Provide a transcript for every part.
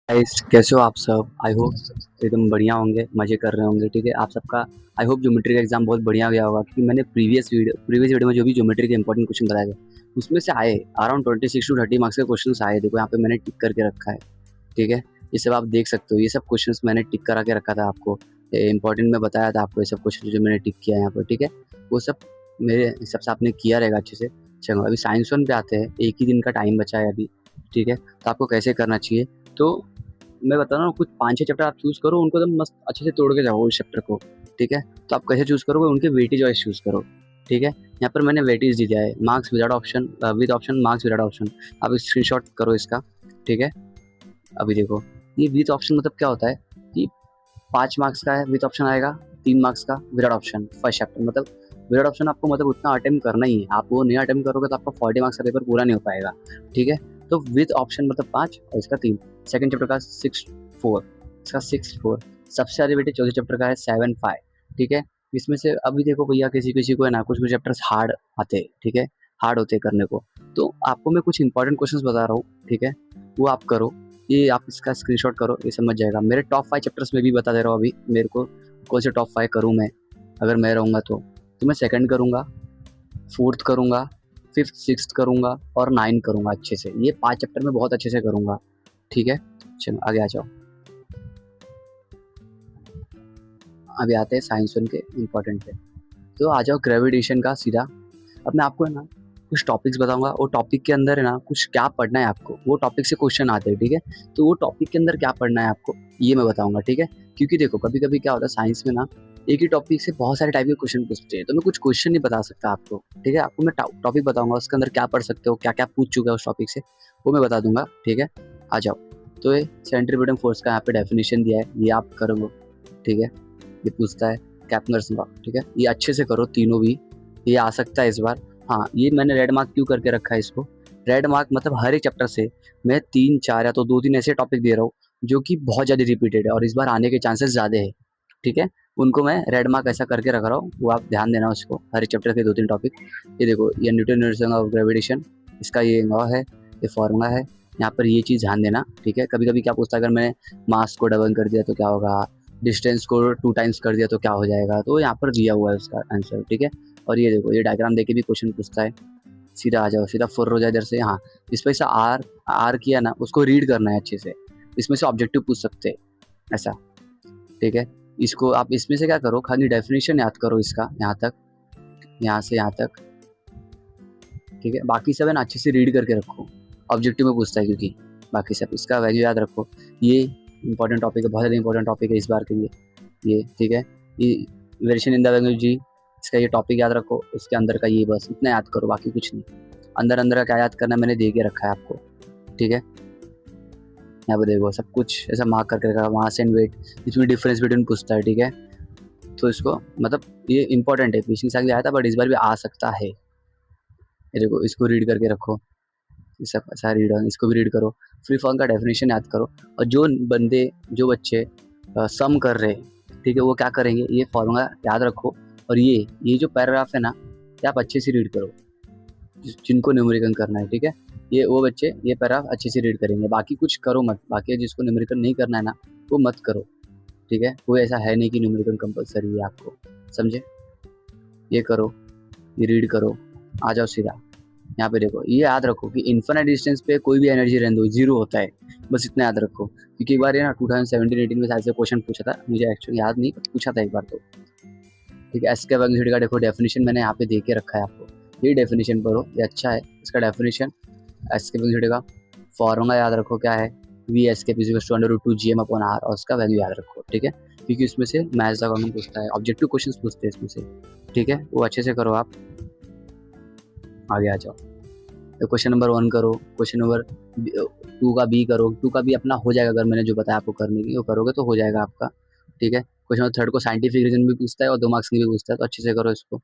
Guys कैसे हो आप सब। आई होप एकदम बढ़िया होंगे, मज़े कर रहे होंगे। ठीक है, आप सबका आई होप ज्योमेट्री का एग्जाम बहुत बढ़िया गया होगा, क्योंकि मैंने प्रीवियस वीडियो में जो भी ज्योमेट्री के इंपॉर्टेंट क्वेश्चन बताए थे उसमें से आए अराउंड 26 to 30 मार्क्स के क्वेश्चन आए। देखो यहाँ पे मैंने टिक करके रखा है। ठीक है, ये सब आप देख सकते हो। ये सब क्वेश्चन मैंने टिक करा के रखा था आपको, इंपॉर्टेंट में बताया था आपको। ये सब क्वेश्चन जो मैंने टिक किया है यहाँ पर, ठीक है, वो सब मेरे हिसाब से आपने किया रहेगा अच्छे से। चलो अभी साइंस वन पे आते हैं। एक ही दिन का टाइम बचा है अभी। ठीक है, तो आपको कैसे करना चाहिए, तो मैं बता रहा हूँ कुछ 5-6 चैप्टर आप चूज़ करो, उनको एकदम मस्त अच्छे से तोड़ के जाओ उस चैप्टर को। ठीक है, तो आप कैसे चूज़ करोगे, उनके वेटेज वाइज चूज़ करो। ठीक है, यहाँ पर मैंने वेटेज दी दिया है, marks without option, with option, marks without option. आप स्क्रीनशॉट करो इसका। ठीक है, अभी देखो ये विद ऑप्शन मतलब क्या होता है कि 5 मार्क्स का है विद ऑप्शन आएगा, 3 मार्क्स का विदाउट ऑप्शन फर्स्ट चैप्टर। मतलब विदाउट ऑप्शन आपको मतलब उतना अटेम्प्ट करना ही है। आप वो नहीं अटेम्प्ट करोगे तो आपका 40 मार्क्स का पेपर पूरा नहीं हो पाएगा। ठीक है, तो विद ऑप्शन मतलब 5 और इसका 3। सेकंड चैप्टर का 6-4, इसका 6-4। सबसे ज़्यादा वेटेज चौथे चैप्टर का है 7-5। ठीक है, इसमें से अभी देखो भैया किसी किसी को है ना कुछ कुछ चैप्टर्स हार्ड आते हैं। ठीक है, हार्ड होते हैं करने को। तो आपको मैं कुछ इंपॉर्टेंट क्वेश्चंस बता रहा हूँ। ठीक है, वो आप करो। ये आप इसका स्क्रीनशॉट करो, ये समझ जाएगा। मेरे टॉप 5 चैप्टर्स में भी बता दे रहा हूँ अभी मेरे को कौन से टॉप 5 करूँ मैं, अगर मैं रहूँगा तो मैं सेकंड करूँगा, फोर्थ करूँगा, फिफ्थ सिक्स्थ करूँगा और 9 करूँगा अच्छे से। ये 5 चैप्टर में बहुत अच्छे से करूँगा। ठीक है, चलो आगे आ जाओ। अभी आते हैं साइंस वन के इम्पोर्टेंट पे। तो आ जाओ ग्रेविटेशन का सीधा। अब मैं आपको है ना कुछ टॉपिक्स बताऊंगा, वो टॉपिक के अंदर है ना कुछ क्या पढ़ना है आपको, वो टॉपिक से क्वेश्चन आते हैं। ठीक है, तो वो टॉपिक के अंदर क्या पढ़ना है आपको ये मैं बताऊंगा। ठीक है, क्योंकि देखो कभी कभी क्या होता है साइंस में ना, एक ही टॉपिक से बहुत सारे टाइप के क्वेश्चन पूछते हैं, तो मैं कुछ क्वेश्चन नहीं बता सकता आपको। ठीक है, आपको मैं टॉपिक बताऊंगा, उसके अंदर क्या पढ़ सकते हो, क्या क्या पूछ चुका है उस टॉपिक से, वो मैं बता दूंगा। ठीक है, आ जाओ। तो ये सेंट्रीपिटल फोर्स का यहाँ पे डेफिनेशन दिया है, ये आप करो। ठीक है, ये पूछता है कैप्लर्स लॉ। ठीक है, ये अच्छे से करो तीनों भी, ये आ सकता है इस बार। हाँ, ये मैंने रेड मार्क क्यों करके रखा है इसको, रेड मार्क मतलब हर एक चैप्टर से मैं 3-4 या तो 2-3 ऐसे टॉपिक दे रहा हूँ जो कि बहुत ज़्यादा रिपीटेड है और इस बार आने के चांसेस ज़्यादा है। ठीक है, उनको मैं रेड मार्क ऐसा करके रख रहा हूँ, वो आप ध्यान देना उसको, हर एक चैप्टर के 2-3 टॉपिक। ये देखो, ये न्यूटन यूनिवर्सल ऑफ ग्रेविटेशन, इसका ये लॉ है, ये फॉर्मूला है। यहाँ पर ये चीज़ ध्यान देना। ठीक है, कभी कभी क्या पूछता है, अगर मैंने मास को डबल कर दिया तो क्या होगा, डिस्टेंस को 2 टाइम्स कर दिया तो क्या हो जाएगा, तो यहाँ पर दिया हुआ है उसका आंसर। ठीक है, और ये देखो ये डायग्राम देके भी क्वेश्चन पूछता है। सीधा आ जाओ, सीधा फुर्र हो जाए इधर से। हाँ, इस पर से आर आर किया ना, उसको रीड करना है अच्छे से। इसमें से ऑब्जेक्टिव पूछ सकते हैं ऐसा। ठीक है, इसको आप इसमें से क्या करो, खाली डेफिनेशन याद करो इसका, यहाँ तक, यहाँ से यहाँ तक। ठीक है, बाकी सब है ना अच्छे से रीड करके रखो, ऑब्जेक्टिव में पूछता है क्योंकि। बाकी सब इसका वैल्यू याद रखो। ये इंपॉर्टेंट टॉपिक है, बहुत ज़्यादा इंपॉर्टेंट टॉपिक है इस बार के लिए ये। ठीक है, ये वेरिएशन इन द लैंग्वेज जी, इसका ये टॉपिक याद रखो, उसके अंदर का ये बस इतना याद करो, बाकी कुछ नहीं। अंदर अंदर का क्या याद करना है मैंने दे के रखा है आपको। ठीक है, यहाँ पे देखो सब कुछ ऐसा मार्क करके रखा है, मास एंड वेट, इसमें डिफरेंस बिटवीन पूछता है। ठीक है, तो इसको मतलब ये इंपॉर्टेंट है, पिछली साल भी आया था बट इस बार भी आ सकता है। ये देखो इसको रीड करके रखो, ये सब अच्छा रीड, इसको भी रीड करो। फ्री फॉर्म का डेफिनेशन याद करो। और जो बच्चे सम कर रहे हैं, ठीक है, वो क्या करेंगे, ये फॉर्मूला याद रखो। और ये जो पैराग्राफ है ना, ये आप अच्छे से रीड करो जिनको न्यूमेरिकल करना है। ठीक है, ये वो बच्चे ये पैराग्राफ अच्छे से रीड करेंगे, बाकी कुछ करो मत। बाकी जिसको न्यूमेरिकल नहीं करना है ना, वो मत करो। ठीक है, कोई ऐसा है नहीं कि न्यूमेरिकल कंपलसरी है आपको, समझे। ये करो, ये रीड करो, आ जाओ सीधा। यहाँ पे देखो, ये याद रखो कि इन्फिनिट डिस्टेंस पे कोई भी एनर्जी रहने दो, जीरो होता है। बस इतना याद रखो, क्योंकि एक बार ये ना 2017-18 में शायद से क्वेश्चन पूछा था, मुझे एक्चुअली याद नहीं, पूछा था एक बार तो। ठीक है, एस के मैग्नीट्यूड का देखो डेफिनेशन मैंने यहाँ पे दे के रखा है आपको, ये डेफिनेशन पढ़ो, ये अच्छा है इसका डेफिनेशन। एस के मैग्नीट्यूड का फॉर्मूला याद रखो क्या है, वी एस के √2 GM अपॉन आर, और उसका वैल्यू याद रखो। ठीक है, क्योंकि उसमें से मैथ्स का कॉमन पूछता है, ऑब्जेक्टिव क्वेश्चन पूछते हैं इसमें से। ठीक है, वो अच्छे से करो आप। आगे आ जाओ, क्वेश्चन नंबर 1 करो, क्वेश्चन नंबर 2 का बी करो। 2 का बी अपना हो जाएगा, अगर मैंने जो बताया आपको करने की वो करोगे तो हो जाएगा आपका। ठीक है, क्वेश्चन नंबर 3 को साइंटिफिक रीजन भी पूछता है और 2 मार्क्स की भी पूछता है, तो अच्छे से करो इसको।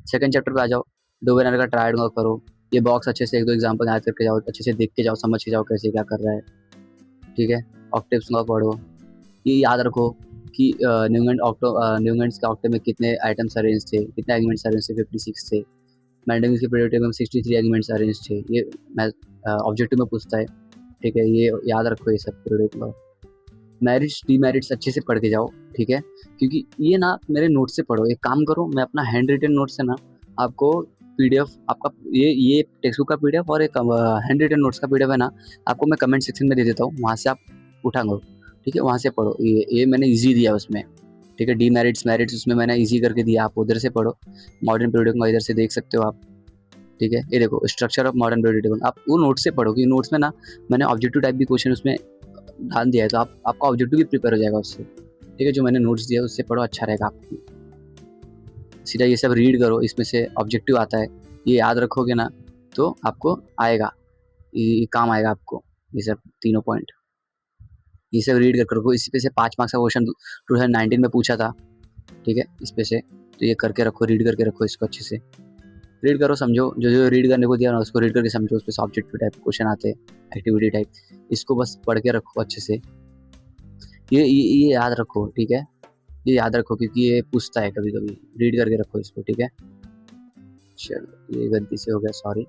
सेकंड चैप्टर पे आ जाओ, डो वेनर का ट्रायंगल करो। ये बॉक्स अच्छे से 1-2 एग्जाम्पल याद करके जाओ, अच्छे से देख के जाओ, समझ के जाओ कैसे क्या कर रहा है। ठीक है, ऑक्टेव्स का पढ़ो, ये याद रखो कि न्यूमेंट्स के ऑक्टेव में कितने आइटम्स अरेंज थे, कितने एलिमेंट्स अरेंज थे, 56 थे। मैंडेविस के पीरियड में 63 एलिमेंट्स अरेंज थे, ये मैं ऑब्जेक्टिव में पूछता है। ठीक है, ये याद रखो ये सब पीरियोडिक लॉ। मेरिट्स डीमेरिट्स अच्छे से पढ़ के जाओ, ठीक है, क्योंकि ये ना मेरे नोट से पढ़ो। एक काम करो, मैं अपना हैंड रिटन नोट से ना आपको पीडीएफ, आपका ये टेक्स्ट बुक का पीडीएफ और एक हैंड रिटन नोट्स का पीडीएफ है ना, आपको मैं कमेंट सेक्शन में दे देता हूँ, वहाँ से आप उठा लो, ठीक है, वहाँ से पढ़ो। ये मैंने ईजी दिया उसमें, ठीक है, डीमेरिट्स मेरिट्स उसमें मैंने ईजी करके दिया, आप उधर से पढ़ो। मॉडर्न पीरियड में इधर से देख सकते हो आप, ठीक है। ये देखो structure of modern period table, आप वो नोट से पढ़ो, क्योंकि नोट्स में ना मैंने ऑब्जेक्टिव टाइप भी क्वेश्चन उसमें ध्यान दिया है, तो आपका ऑब्जेक्टिव भी प्रिपेयर हो जाएगा उससे, ठीक है। जो मैंने नोट्स दिया उससे पढ़ो, अच्छा रहेगा आपको। सीधा ये सब रीड करो, इसमें से ऑब्जेक्टिव आता है, ये याद रखोगे ना तो आपको आएगा, ये काम आएगा आपको, ये सब तीनों पॉइंट ये सब रीड कर रखो। इसी पे से 5 मार्क्स का क्वेश्चन 2019 में पूछा था, ठीक है, इस पे से, तो ये करके रखो, रीड करके रखो इसको अच्छे से, रीड करो, समझो, जो रीड करने को दिया ना उसको रीड करके समझो। उस पर ऑब्जेक्टिव टाइप क्वेश्चन आते हैं, एक्टिविटी टाइप, इसको बस पढ़ के रखो अच्छे से। ये याद रखो, ठीक है, ये याद रखो, क्योंकि ये पूछता है कभी कभी, रीड करके रखो इसको, ठीक है। चलो ये गलती से हो गया, सॉरी,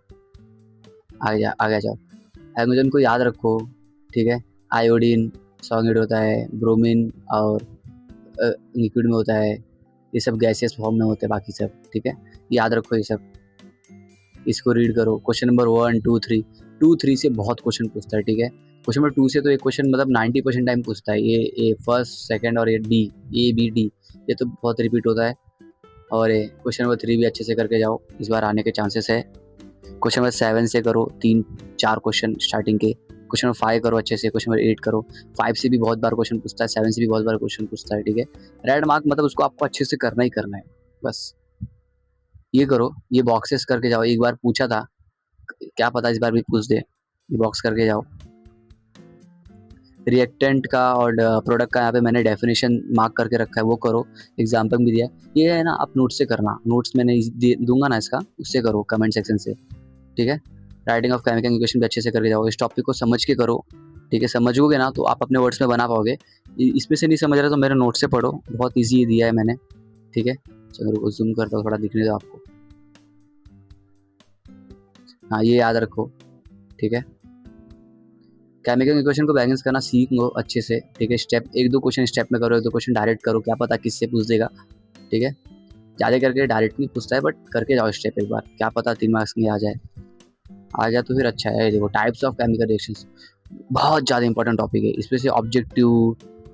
आगे जाओ। हाइड्रोजन को याद रखो, ठीक है, आयोडीन सॉलिड होता है, ब्रोमीन और लिक्विड में होता है, ये सब गैसियस फॉर्म में होते हैं बाकी सब, ठीक है, याद रखो ये सब, इसको रीड करो। क्वेश्चन नंबर 1 2 3 2 3 से बहुत क्वेश्चन पूछता है, ठीक है। क्वेश्चन नंबर 2 से तो एक क्वेश्चन मतलब 90% टाइम पूछता है, ये फर्स्ट सेकंड और ये डी, ए बी डी, ये तो बहुत रिपीट होता है। और ये क्वेश्चन नंबर 3 भी अच्छे से करके जाओ, इस बार आने के चांसेस है। क्वेश्चन नंबर 7 से करो, 3-4 क्वेश्चन स्टार्टिंग के। क्वेश्चन नंबर 5 करो अच्छे से, क्वेश्चन नंबर 8 करो। 5 से भी बहुत बार क्वेश्चन पूछता है, 7 से भी बहुत बार क्वेश्चन पूछता है, ठीक है। रेड मार्क मतलब उसको आपको अच्छे से करना ही करना है, बस ये करो। ये बॉक्सेस करके जाओ, एक बार पूछा था, क्या पता इस बार भी पूछ दे, ये बॉक्स करके जाओ। रिएक्टेंट का और प्रोडक्ट का यहाँ पे मैंने डेफिनेशन मार्क करके रखा है, वो करो, एग्जाम्पल भी दिया है। ये है ना, आप नोट से करना, नोट्स मैंने दूंगा ना इसका, उससे करो कमेंट सेक्शन से, ठीक है। राइटिंग ऑफ केमिकल इक्वेशन भी अच्छे से करके जाओ, इस टॉपिक को समझ के करो, ठीक है। समझोगे ना तो आप अपने वर्ड्स में बना पाओगे। इसमें से नहीं समझ रहा तो मेरे नोट से पढ़ो, बहुत ईजी दिया है मैंने, ठीक है। चलो जूम करता हूँ, थोड़ा दिखने दो आपको। हाँ ये याद रखो, ठीक है। केमिकल इक्वेशन को बैलेंस करना सीख लो अच्छे से, ठीक है। स्टेप 1-2 क्वेश्चन स्टेप में करो, 1-2 क्वेश्चन डायरेक्ट करो, क्या पता किससे पूछ देगा, ठीक है। ज़्यादा करके डायरेक्ट नहीं पूछता है, बट करके जाओ स्टेप एक बार, क्या पता 3 मार्क्स में आ जाए तो फिर अच्छा है। देखो टाइप्स ऑफ केमिकल रिएक्शंस बहुत ज़्यादा इंपॉर्टेंट टॉपिक है, इसमें से ऑब्जेक्टिव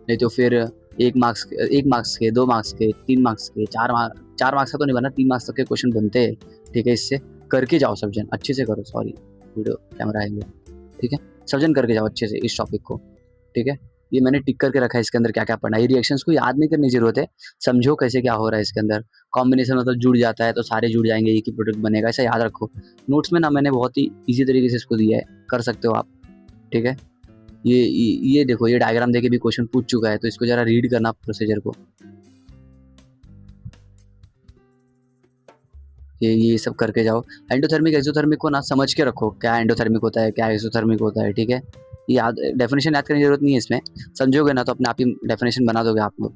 नहीं तो फिर 1 मार्क्स के 2 मार्क्स के 3 मार्क्स के 4 मार्क्स का तो नहीं बना, 3 मार्क्स तक के क्वेश्चन बनते हैं, ठीक है। इससे करके जाओ सब जन अच्छे से करो, सॉरी वीडियो कैमरा आएंगे, ठीक है। सब जन करके जाओ अच्छे से इस टॉपिक को, ठीक है। ये मैंने टिक करके रखा है, इसके अंदर क्या क्या पढ़ना है। ये रिएक्शंस को याद नहीं करने की जरूरत है, समझो कैसे क्या हो रहा है इसके अंदर। कॉम्बिनेशन मतलब जुड़ जाता है तो सारे जुड़ जाएंगे, एक ही प्रोडक्ट बनेगा, ऐसा याद रखो। नोट्स में ना मैंने बहुत ही ईजी तरीके से इसको दिया है, कर सकते हो आप, ठीक है। ये देखो, ये डायग्राम देके भी क्वेश्चन पूछ चुका है, तो इसको जरा रीड करना प्रोसीजर को। ये सब करके जाओ। एंडोथर्मिक एक्सोथर्मिक को ना समझ के रखो, क्या एंडोथर्मिक होता है, क्या एक्सोथर्मिक होता है, ठीक है। याद डेफिनेशन याद करने की जरूरत नहीं है इसमें, समझोगे ना तो अपने आप ही डेफिनेशन बना दोगे आप लोग,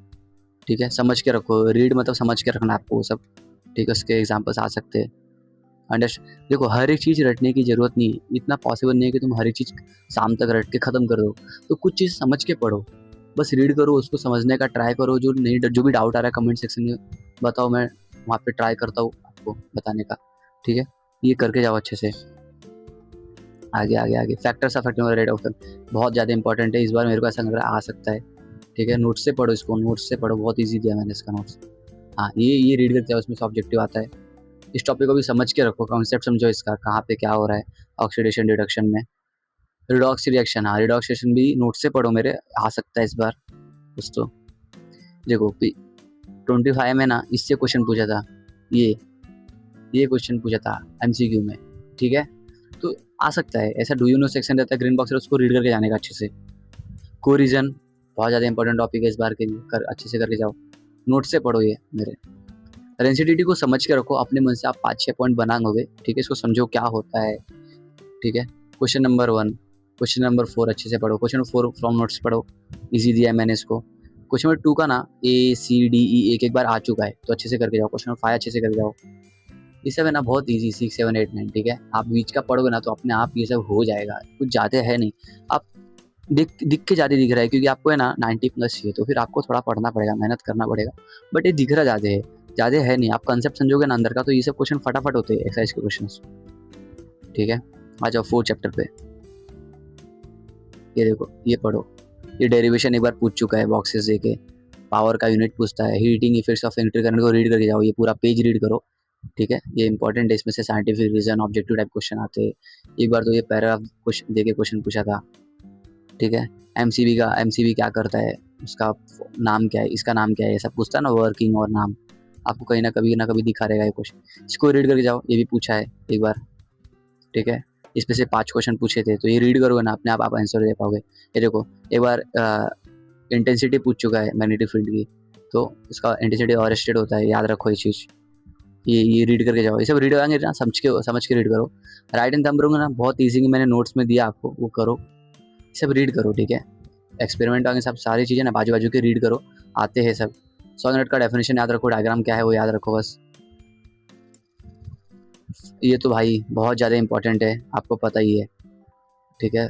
ठीक है। समझ के रखो, रीड मतलब समझ के रखना आपको वो सब, ठीक है। उसके एग्जाम्पल्स आ सकते हैं। देखो हर एक चीज़ रटने की ज़रूरत नहीं है, इतना पॉसिबल नहीं है कि तुम हर एक चीज़ शाम तक रट के ख़त्म कर दो, तो कुछ चीज़ समझ के पढ़ो, बस रीड करो, उसको समझने का ट्राई करो। जो भी डाउट आ रहा है कमेंट सेक्शन में बताओ, मैं वहाँ पे ट्राई करता हूँ आपको बताने का, ठीक है। ये करके जाओ अच्छे से। आगे फैक्टर्स अफेक्टिंग रेट ऑफ बहुत ज़्यादा इंपॉर्टेंट है, इस बार मेरे को ऐसा लग रहा है आ सकता है, ठीक है। नोट्स से पढ़ो इसको, नोट्स से पढ़ो, बहुत ईजी दिया मैंने इसका नोट्स। हाँ ये रीड करते जाओ, इसमें से ऑब्जेक्टिव आता है। इस टॉपिक को भी समझ के रखो, कॉन्सेप्ट समझो इसका, कहाँ पे क्या हो रहा है ऑक्सीडेशन रिडक्शन में। रिडॉक्स रिएक्शन, हाँ रिडॉक्स रिएक्शन भी नोट से पढ़ो, मेरे आ सकता है इस बार कुछ तो। देखो 25 में ना इससे क्वेश्चन पूछा था, ये क्वेश्चन पूछा था MCQ में, ठीक है। तो आ सकता है ऐसा। डू यू नो सेक्शन रहता है ग्रीन बॉक्स, उसको रीड करके जाने का अच्छे से। कोरिजन बहुत ज़्यादा इंपॉर्टेंट टॉपिक है इस बार के लिए, अच्छे से करके जाओ, नोट से पढ़ो ये मेरे। डेंसिटी को समझ के रखो, अपने मन से आप 5-6 पॉइंट बनाओगे, ठीक है। इसको समझो क्या होता है, ठीक है। क्वेश्चन नंबर 1, क्वेश्चन नंबर 4 अच्छे से पढ़ो, क्वेश्चन नंबर 4 फ्रॉम नोट्स पढ़ो, इजी दिया है मैंने इसको। क्वेश्चन नंबर 2 का ना A C D E एक बार आ चुका है, तो अच्छे से करके जाओ। क्वेश्चन नंबर 5 अच्छे से करके जाओ, ये सब है ना बहुत इजी 6 7 8 9, ठीक है। आप बीच का पढ़ोगे ना तो अपने आप ये सब हो जाएगा, कुछ ज़्यादा है नहीं। आप दिख के ज़्यादा दिख रहा है क्योंकि आपको है ना 90 प्लस चाहिए, तो फिर आपको थोड़ा पढ़ना पड़ेगा, मेहनत करना पड़ेगा, बट ये दिख रहा ज़्यादा है नहीं। आप कंसेप्ट समझोगे ना अंदर का तो ये सब क्वेश्चन फटाफट होते हैं एक्सरसाइज के क्वेश्चन, ठीक है। आ जाओ 4 चैप्टर पे, ये देखो ये पढ़ो। ये डेरिवेशन एक बार पूछ चुका है बॉक्सेस देके, पावर का यूनिट पूछता है, heating effects of electric current को रीड करके जाओ, ये पूरा पेज रीड करो, ठीक है। ये इंपॉर्टेंट है, इसमें से scientific reason objective type question आते हैं। एक बार तो ये पैराग्राफ क्वेश्चन देके क्वेश्चन पूछा था, ठीक है। एमसीबी क्या करता है, उसका नाम क्या है, इसका नाम क्या है, ये सब पूछता है ना, वर्किंग और नाम आपको कहीं ना कभी दिखा रहेगा ये क्वेश्चन, इसको रीड करके जाओ। ये भी पूछा है एक बार, ठीक है। इसमें से 5 क्वेश्चन पूछे थे, तो ये रीड करोगे ना अपने आप आंसर दे पाओगे। ये देखो एक बार इंटेंसिटी पूछ चुका है मैग्नेटिक फील्ड की, तो इसका इंटेंसिटी और स्टेट होता है, याद रखो ये चीज़। ये रीड करके जाओ, ये सब रीड करेंगे ना, समझ के रीड करो। राइट एंड थंब ना बहुत ईजी, मैंने नोट्स में दिया आपको, वो करो, सब रीड करो, ठीक है। एक्सपेरिमेंट आगे सब सारी चीज़ें ना बाजू बाजू के रीड करो, आते हैं सब। सॉलिड का डेफिनेशन याद रखो, डायग्राम क्या है वो याद रखो बस। ये तो भाई बहुत ज़्यादा इंपॉर्टेंट है, आपको पता ही है, ठीक है।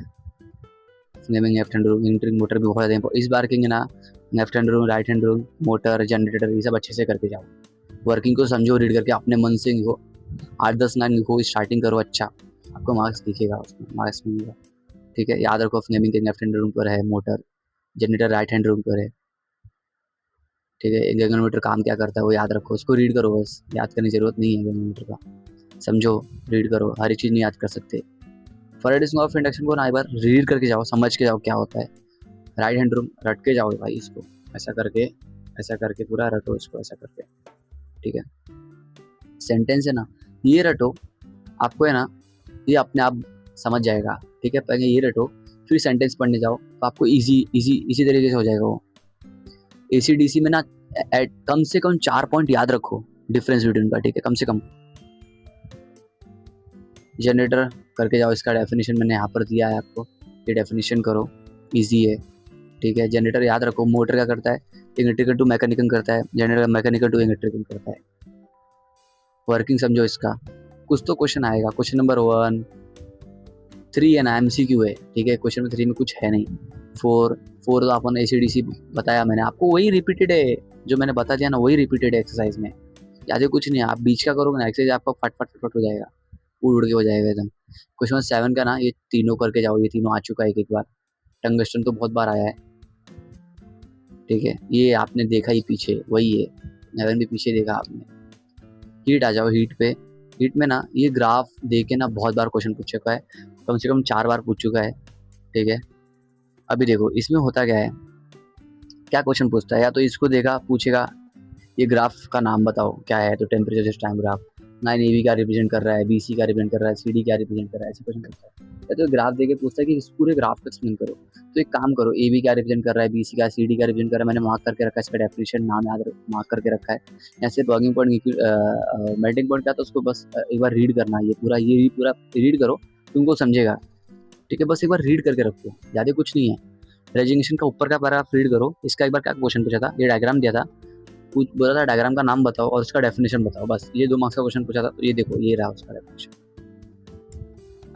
नेमिंग लेफ्ट हैंड रूम, इंटरिंग मोटर भी बहुत ज़्यादा इंपॉर्टेंट। इस बार के ना left hand rule, right hand rule, motor, generator, ये सब अच्छे से करके जाओ। वर्किंग को समझो, रीड करके अपने मन से लिखो, 8-10 लाइन लिखो, स्टार्टिंग करो, अच्छा आपको मार्क्स दिखेगा उसमें, मार्क्स मिलेगा, ठीक है। याद रखो फ्लेमिंग के लेफ्ट हैंड रूम पर है, motor generator right hand room पर है, ठीक है। गैल्वेनोमीटर काम क्या करता है वो याद रखो, उसको रीड करो बस, याद करने की जरूरत नहीं है। गैल्वेनोमीटर का समझो, रीड करो, हर एक चीज़ नहीं याद कर सकते। फैराडेज लॉ ऑफ इंडक्शन को ना एक बार रीड करके जाओ, समझ के जाओ क्या होता है। राइट हैंड रूम रट के जाओ भाई, इसको ऐसा करके पूरा रटो इसको, ऐसा करके, ठीक है। सेंटेंस है ना ये रटो, आपको है ना ये अपने आप समझ जाएगा, ठीक है। पहले ये रटो, फिर सेंटेंस पढ़ने जाओ, तो आपको इजी तरीके से हो जाएगा वो। ACDC में ना कम से कम 4 पॉइंट याद रखो डिफरेंस बिटवीन का, ठीक है, कम से कम। जनरेटर करके जाओ, इसका डेफिनेशन मैंने यहाँ पर दिया है आपको, ये डेफिनेशन करो, इजी है, ठीक है। जनरेटर याद रखो, मोटर क्या करता है, इलेक्ट्रिकल टू मैकेनिकल करता है, जनरेटर मैकेनिकल टू इलेक्ट्रिकल करता है। वर्किंग समझो इसका, कुछ तो क्वेश्चन आएगा। क्वेश्चन नंबर 1 3 है ना, MCQ है, ठीक है। क्वेश्चन नंबर 3 में कुछ है नहीं। 4 तो अपन ACDC बताया मैंने आपको, वही रिपीटेड है, जो मैंने बता दिया ना वही रिपीटेड है एक्सरसाइज में, ज़्यादा कुछ नहीं है। आप बीच का करोगे ना एक्सरसाइज, आपका फट हो जाएगा, उड़ के हो जाएगा एकदम। क्वेश्चन नंबर 7 का ना ये तीनों करके जाओ, ये तीनों आ चुका है एक बार। टंगस्टन तो बहुत बार आया है, ठीक है, ये आपने देखा ही पीछे, वही है, 11 भी पीछे देखा आपने। हीट आ जाओ, हीट पे, हीट में ना ये ग्राफ दे के ना बहुत बार क्वेश्चन पूछ चुका है, कम से कम 4 बार पूछ चुका है, ठीक है। अभी देखो इसमें होता क्या है, क्या क्वेश्चन पूछता है, या तो इसको देगा पूछेगा ये ग्राफ का नाम बताओ क्या है, तो temperature system time graph, 9 AB का रिप्रेजेंट कर रहा है, BC का रिप्रेजेंट कर रहा है, CD क्या रिप्रेजेंट कर रहा है, ऐसे क्वेश्चन करता है। या तो ग्राफ देके पूछता है कि इस पूरे ग्राफ को एक्सप्लेन करो, तो एक काम करो, AB क्या रिप्रेजेंट कर रहा है, BC का, CD क्या रिप्रेजेंट कर रहा है, मैंने मार्क करके रखा है, इसका डेफिनेशन नाम याद मार्क करके रखा है। ऐसे बॉइलिंग पॉइंट, मेल्टिंग पॉइंट का, तो उसको बस एक बार रीड करना है, ये पूरा रीड करो, तुमको समझेगा, ठीक है। बस एक बार रीड करके रखो, ज़्यादा कुछ नहीं है। रेजिग्नेशन का ऊपर का पैराग्राफ रीड करो, इसका एक बार क्या क्वेश्चन पूछा था, ये डायग्राम दिया था, बोला था डायग्राम का नाम बताओ और उसका डेफिनेशन बताओ, बस ये 2 मार्क्स का क्वेश्चन पूछा था, तो ये देखो ये रहा उसका definition.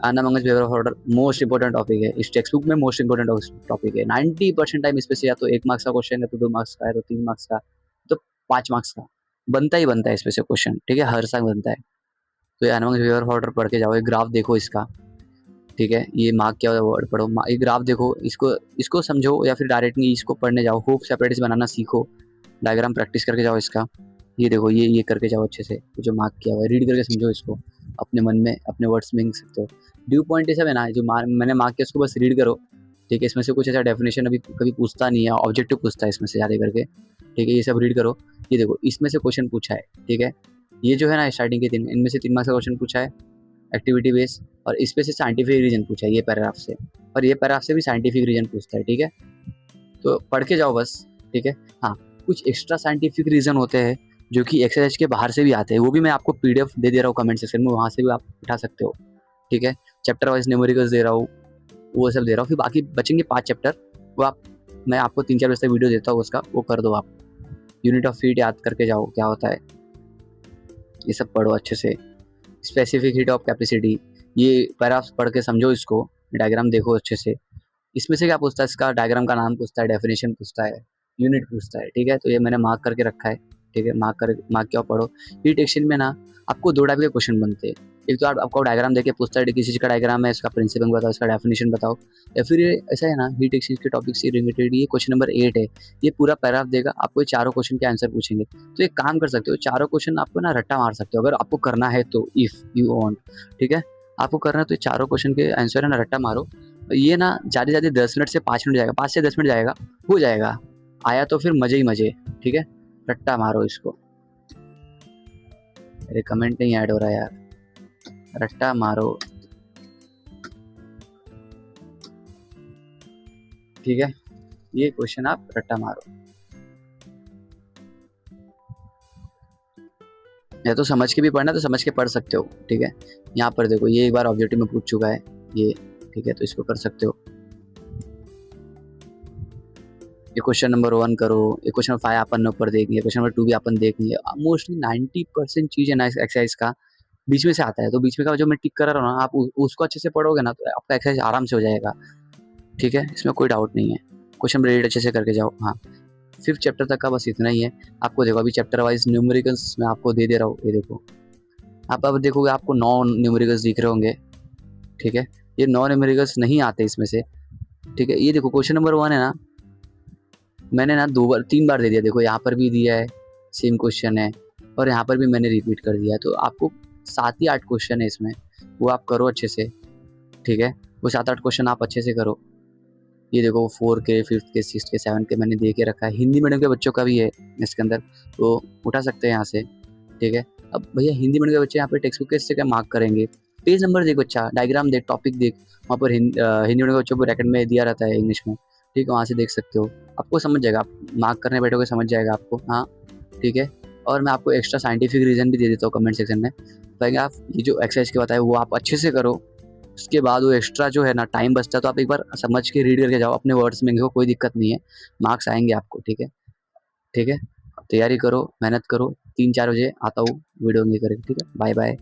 Anomalous behaviour of order most important topic है, इस टेक्स्ट बुक में मोस्ट इंपॉर्टेंट टॉपिक है। 90% टाइम इस पे से या तो 1 मार्क्स का क्वेश्चन है, तो 2 मार्क्स का है, तो 3 मार्क्स का, तो 5 मार्क्स का बनता ही बनता है इस पे से क्वेश्चन, ठीक है, हर साल बनता है। तो एना मंगस बिहेवियर ऑफ ऑर्डर पढ़ के जाओ, एक ग्राफ देखो इसका, ठीक है। ये मार्क क्या वर्ड पढ़ो, ये ग्राफ देखो, इसको समझो, या फिर डायरेक्टली इसको पढ़ने जाओ, होप सेपरेटिस बनाना सीखो, डायग्राम प्रैक्टिस करके जाओ इसका। ये देखो ये करके जाओ अच्छे से, जो मार्क किया हुआ है रीड करके समझो इसको, अपने मन में अपने वर्ड्स में लिख सकते हो। ड्यू पॉइंट ये सब है ना, जो मैंने मार्क किया उसको बस रीड करो, ठीक है। इसमें से कुछ ऐसा डेफिनेशन अभी कभी पूछता नहीं है, ऑब्जेक्टिव पूछता है इसमें से ज़्यादा करके, ठीक है। ये सब रीड करो। ये देखो इसमें से क्वेश्चन पूछा है, ठीक है। ये जो है ना स्टार्टिंग के 3, इनमें से 3 मार्क्स का क्वेश्चन पूछा है, एक्टिविटी बेस, और इस पे से साइंटिफिक रीजन पूछा है ये पैराग्राफ से, और ये पैराग्राफ से भी साइंटिफिक रीजन पूछता है, ठीक है। तो पढ़ के जाओ बस, ठीक है। हाँ, कुछ एक्स्ट्रा साइंटिफिक रीजन होते हैं जो कि एक्सरसाइज के बाहर से भी आते हैं, वो भी मैं आपको PDF दे दे रहा हूँ कमेंट सेक्शन में, वहाँ से भी आप उठा सकते हो, ठीक है। चैप्टर वाइज न्यूमेरिकल्स दे रहा हूँ, वो सब दे रहा हूँ, फिर बाकी बचेंगे 5 चैप्टर, वो मैं आपको 3-4 बजे तक वीडियो देता हूँ उसका, वो कर दो आप। यूनिट ऑफ हीट याद करके जाओ क्या होता है, ये सब पढ़ो अच्छे से। स्पेसिफिक हीट ऑफ कैपेसिटी, ये पैराग्राफ पढ़ के समझो इसको, डायग्राम देखो अच्छे से। इसमें से क्या पूछता है, इसका डायग्राम का नाम पूछता है, डेफिनेशन पूछता है, यूनिट पूछता है, ठीक है। तो ये मैंने मार्क करके रखा है, ठीक है। मार्क क्या पढ़ो। हीट एक्सचेंज में ना आपको दो टाइप के क्वेश्चन बनते हैं। एक तो आपको डायग्राम देके पूछता है किसी चीज़ का डायग्राम है, इसका प्रिंसिपल बताओ, इसका डेफिनेशन बताओ। या फिर ये ऐसा है ना, हीट एक्सचेंज के टॉपिक से रिलेटेड ये क्वेश्चन नंबर 8 है, ये पूरा पैराग्राफ देगा, आपको ये चारों क्वेश्चन के आंसर पूछेंगे। तो एक काम कर सकते हो, चारों क्वेश्चन आपको ना रट्टा मार सकते हो अगर आपको करना है तो, इफ़ यू वांट, ठीक है। आपको करना है तो चारों क्वेश्चन के आंसर है ना रट्टा मारो। ये ना ज़्यादा से ज़्यादा 10 मिनट से 5 मिनट जाएगा, 5 से 10 मिनट जाएगा, हो जाएगा। आया तो फिर मज़े ही मज़े, ठीक है। रट्टा मारो इसको। मेरे कमेंट नहीं ऐड हो रहा यार, रट्टा मारो, ठीक है। ये क्वेश्चन आप रट्टा मारो, या तो समझ के भी पढ़ना तो समझ के पढ़ सकते हो, ठीक है। यहाँ पर देखो ये एक बार ऑब्जेक्टिव में पूछ चुका है ये, ठीक है, तो इसको कर सकते हो। ये क्वेश्चन नंबर 1 करो, ये क्वेश्चन नंबर 5 अपन ऊपर देखेंगे, क्वेश्चन नंबर 2 भी अपन देखेंगे। मोस्टली 90% चीज़ है ना इस एक्सरसाइज का बीच में से आता है, तो बीच में का जो मैं टिक कर रहा हूँ ना, आप उसको अच्छे से पढ़ोगे ना तो आपका एक्सरसाइज आराम से हो जाएगा, ठीक है। इसमें कोई डाउट नहीं है। क्वेश्चन नंबर 8 अच्छे से करके जाओ। हाँ, 5th चैप्टर तक का बस इतना ही है। आपको देखो अभी चैप्टर वाइज न्यूमेरिकल्स मैं आपको दे रहा हूँ, ये देखो। आप अब देखोगे आपको 9 न्यूमेरिकल्स दिख रहे होंगे, ठीक है। ये 9 न्यूमेरिकल्स नहीं आते इसमें से, ठीक है। ये देखो क्वेश्चन नंबर 1 है ना, मैंने ना 2 बार 3 बार दे दिया, देखो यहाँ पर भी दिया है, सेम क्वेश्चन है, और यहाँ पर भी मैंने रिपीट कर दिया है। तो आपको 7 ही 8 क्वेश्चन है इसमें, वो आप करो अच्छे से, ठीक है। वो 7-8 क्वेश्चन आप अच्छे से करो। ये देखो 4 के, 5th के, 6th के, 7th के मैंने दे के रखा है। हिंदी मीडियम के बच्चों का भी है इसके अंदर, तो उठा सकते हैं यहाँ से, ठीक है। अब भैया हिंदी मीडियम के बच्चे यहाँ पे टेक्स्ट बुक से क्या मार्क करेंगे, पेज नंबर देख बच्चा, डायग्राम देख, टॉपिक देख, वहाँ पर हिंदी मीडियम के बच्चों को ब्रैकेट में दिया रहता है इंग्लिश में, ठीक है। वहाँ से देख सकते हो, आपको समझ जाएगा, आप मार्क करने बैठोगे समझ जाएगा आपको, हाँ, ठीक है। और मैं आपको एक्स्ट्रा साइंटिफिक रीज़न भी दे देता हूँ कमेंट सेक्शन में, ताकि आप ये जो एक्सरसाइज के बताए वो आप अच्छे से करो। उसके बाद वो एक्स्ट्रा जो है ना टाइम बचता है, तो आप एक बार समझ के रीड करके जाओ, अपने वर्ड्स में लिखो, कोई दिक्कत नहीं है, मार्क्स आएंगे आपको, ठीक है, ठीक है। तैयारी करो, मेहनत करो, 3-4 बजे आता हूँ वीडियो लेकर, ठीक है। Bye bye.